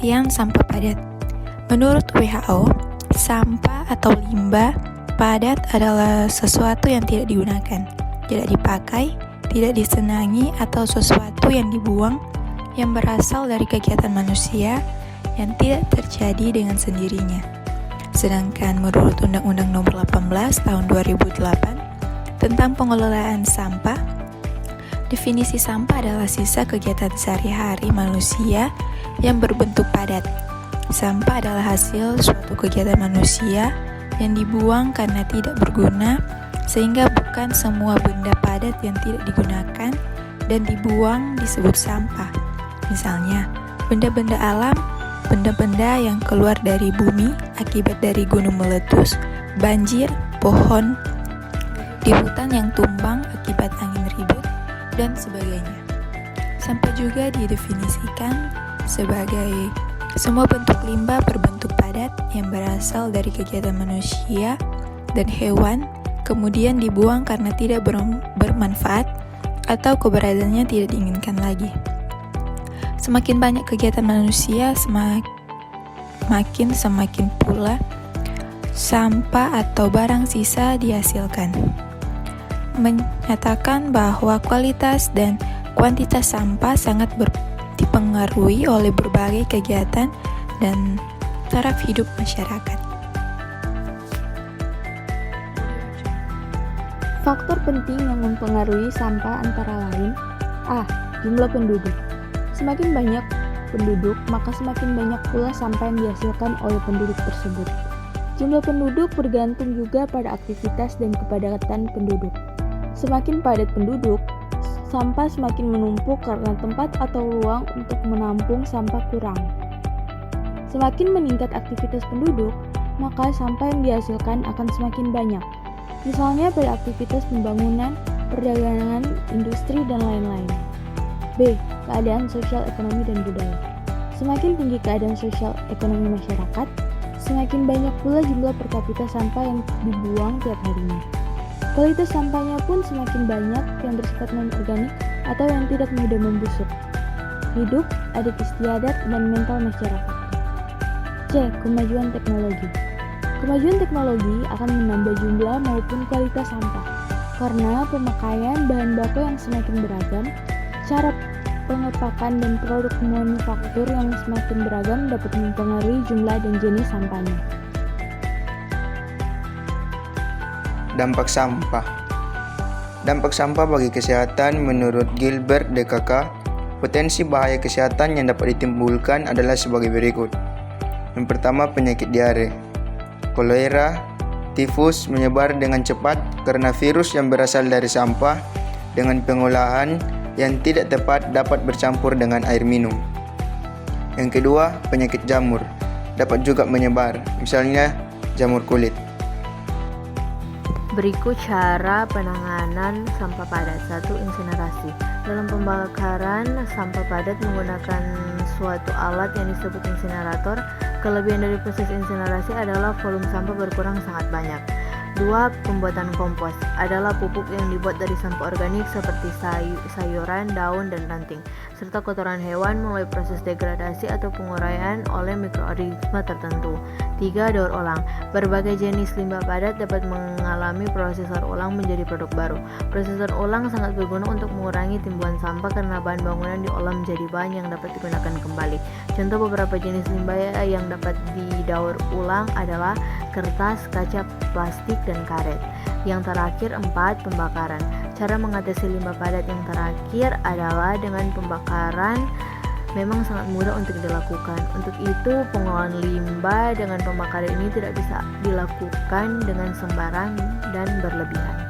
Pengertian sampah padat. Menurut WHO, sampah atau limbah padat adalah sesuatu yang tidak digunakan, tidak dipakai, tidak disenangi, atau sesuatu yang dibuang yang berasal dari kegiatan manusia yang tidak terjadi dengan sendirinya. Sedangkan menurut Undang-Undang Nomor 18 Tahun 2008 tentang pengelolaan sampah, definisi sampah adalah sisa kegiatan sehari-hari manusia yang berbentuk padat. Sampah adalah hasil suatu kegiatan manusia yang dibuang karena tidak berguna, sehingga bukan semua benda padat yang tidak digunakan dan dibuang disebut sampah. Misalnya, benda-benda alam, benda-benda yang keluar dari bumi akibat dari gunung meletus, banjir, pohon di hutan yang tumbang akibat angin ribut, dan sebagainya. Sampah juga didefinisikan sebagai semua bentuk limbah berbentuk padat yang berasal dari kegiatan manusia dan hewan, kemudian dibuang karena tidak bermanfaat atau keberadaannya tidak diinginkan lagi. Semakin banyak kegiatan manusia, semakin pula sampah atau barang sisa dihasilkan. Menyatakan bahwa kualitas dan kuantitas sampah sangat dipengaruhi oleh berbagai kegiatan dan taraf hidup masyarakat. Faktor penting yang mempengaruhi sampah antara lain: A. Jumlah penduduk. Semakin banyak penduduk, maka semakin banyak pula sampah yang dihasilkan oleh penduduk tersebut. Jumlah penduduk bergantung juga pada aktivitas dan kepadatan penduduk. Semakin padat penduduk, sampah semakin menumpuk karena tempat atau ruang untuk menampung sampah kurang. Semakin meningkat aktivitas penduduk, maka sampah yang dihasilkan akan semakin banyak. Misalnya pada aktivitas pembangunan, perdagangan, industri, dan lain-lain. B. Keadaan sosial, ekonomi, dan budaya. Semakin tinggi keadaan sosial ekonomi masyarakat, semakin banyak pula jumlah per kapita sampah yang dibuang tiap harinya. Kualitas sampahnya pun semakin banyak yang bersifat non-organik atau yang tidak mudah membusuk. Hidup, adat istiadat, dan mental masyarakat. C. Kemajuan teknologi. Kemajuan teknologi akan menambah jumlah maupun kualitas sampah, karena pemakaian bahan baku yang semakin beragam, cara pengepakan dan produk manufaktur yang semakin beragam dapat mempengaruhi jumlah dan jenis sampahnya. Dampak sampah. Dampak sampah bagi kesehatan menurut Gilbert DKK, potensi bahaya kesehatan yang dapat ditimbulkan adalah sebagai berikut. Yang pertama, penyakit diare. Kolera, tifus menyebar dengan cepat karena virus yang berasal dari sampah dengan pengolahan yang tidak tepat dapat bercampur dengan air minum. Yang kedua, penyakit jamur dapat juga menyebar, misalnya jamur kulit. Berikut cara penanganan sampah padat. 1. Insinerasi. Dalam pembakaran sampah padat menggunakan suatu alat yang disebut insinerator. Kelebihan dari proses insinerasi adalah volume sampah berkurang sangat banyak. 2. Pembuatan kompos adalah pupuk yang dibuat dari sampah organik seperti sayuran, daun, dan ranting, serta kotoran hewan melalui proses degradasi atau penguraian oleh mikroorganisme tertentu. 3. Daur ulang. Berbagai jenis limbah padat dapat mengalami proses daur ulang menjadi produk baru. Proses daur ulang sangat berguna untuk mengurangi timbuhan sampah karena bahan bangunan diolah menjadi bahan yang dapat digunakan kembali. Contoh beberapa jenis limbah yang dapat didaur ulang adalah kertas, kaca, plastik, dan karet. Yang terakhir 4. Pembakaran. Cara mengatasi limbah padat yang terakhir adalah dengan pembakaran. Memang sangat mudah untuk dilakukan. Untuk itu, pengolahan limbah dengan pembakaran ini tidak bisa dilakukan dengan sembarang dan berlebihan.